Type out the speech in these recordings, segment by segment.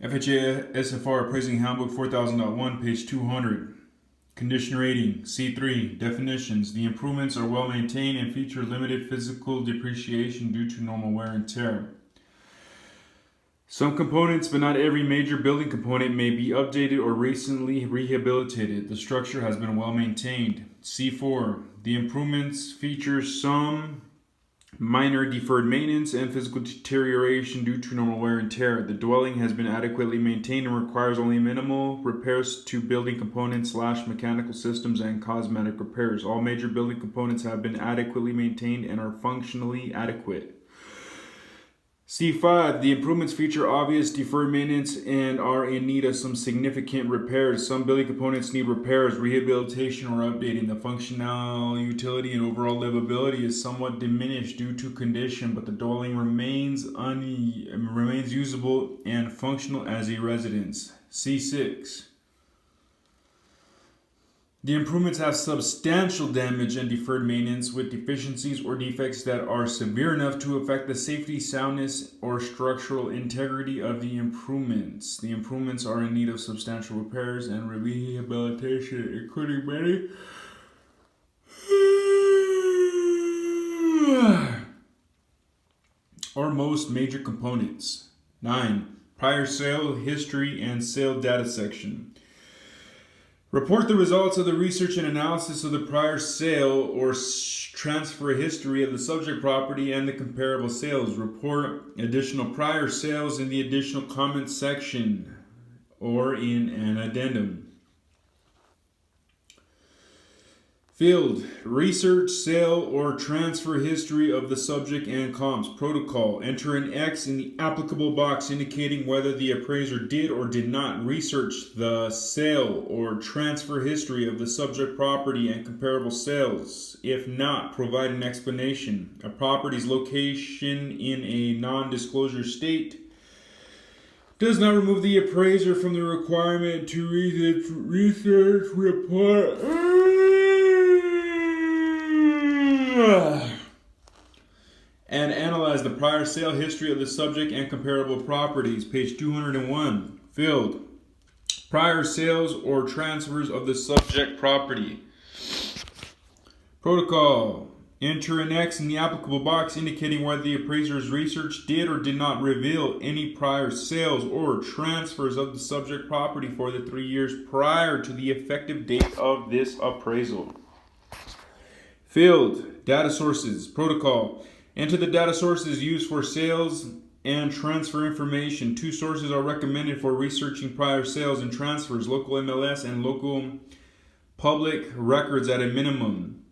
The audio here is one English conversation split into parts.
FHA SFR Appraising Handbook 4000.1, page 200. Condition rating, C3. Definitions. The improvements are well maintained and feature limited physical depreciation due to normal wear and tear. Some components, but not every major building component, may be updated or recently rehabilitated. The structure has been well maintained. C4. The improvements feature some minor deferred maintenance and physical deterioration due to normal wear and tear. The dwelling has been adequately maintained and requires only minimal repairs to building components / mechanical systems and cosmetic repairs. All major building components have been adequately maintained and are functionally adequate. C5. The improvements feature obvious deferred maintenance and are in need of some significant repairs. Some building components need repairs, rehabilitation, or updating. The functional utility and overall livability is somewhat diminished due to condition, but the dwelling remains usable and functional as a residence. C6. The improvements have substantial damage and deferred maintenance with deficiencies or defects that are severe enough to affect the safety, soundness, or structural integrity of the improvements. The improvements are in need of substantial repairs and rehabilitation, including many or most major components. 9. Prior sale history and sale data section. Report the results of the research and analysis of the prior sale or transfer history of the subject property and the comparable sales. Report additional prior sales in the additional comments section or in an addendum. Field. Research, sale, or transfer history of the subject and comps. Protocol. Enter an X in the applicable box indicating whether the appraiser did or did not research the sale or transfer history of the subject property and comparable sales. If not, provide an explanation. A property's location in a non-disclosure state does not remove the appraiser from the requirement to research report and analyze the prior sale history of the subject and comparable properties. Page 201. Field. Prior sales or transfers of the subject property. Protocol. Enter an X in the applicable box indicating whether the appraiser's research did or did not reveal any prior sales or transfers of the subject property for the 3 years prior to the effective date of this appraisal. Field. Data sources. Protocol. Enter the data sources used for sales and transfer information. 2 sources are recommended for researching prior sales and transfers: local MLS and local public records at a minimum.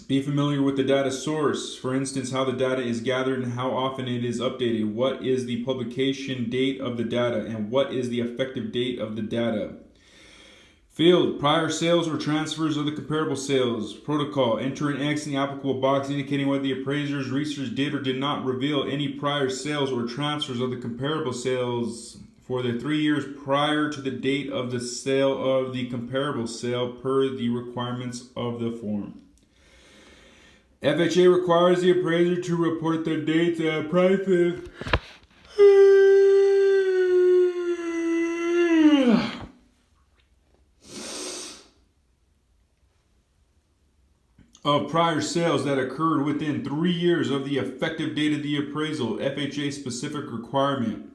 Be familiar with the data source, for instance, how the data is gathered and how often it is updated. What is the publication date of the data and what is the effective date of the data? Field. Prior sales or transfers of the comparable sales. Protocol. Enter an X in the applicable box indicating whether the appraiser's research did or did not reveal any prior sales or transfers of the comparable sales for the 3 years prior to the date of the sale of the comparable sale per the requirements of the form. FHA requires the appraiser to report the dates and prices of prior sales that occurred within 3 years of the effective date of the appraisal. FHA specific requirement.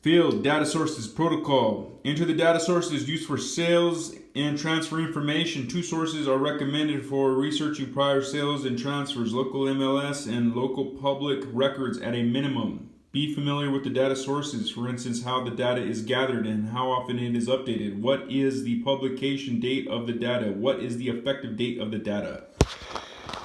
Field. Data sources. Protocol. Enter the data sources used for sales and transfer information. 2 sources are recommended for researching prior sales and transfers: local MLS and local public records at a minimum. Be familiar with the data sources, for instance, how the data is gathered and how often it is updated. What is the publication date of the data? What is the effective date of the data?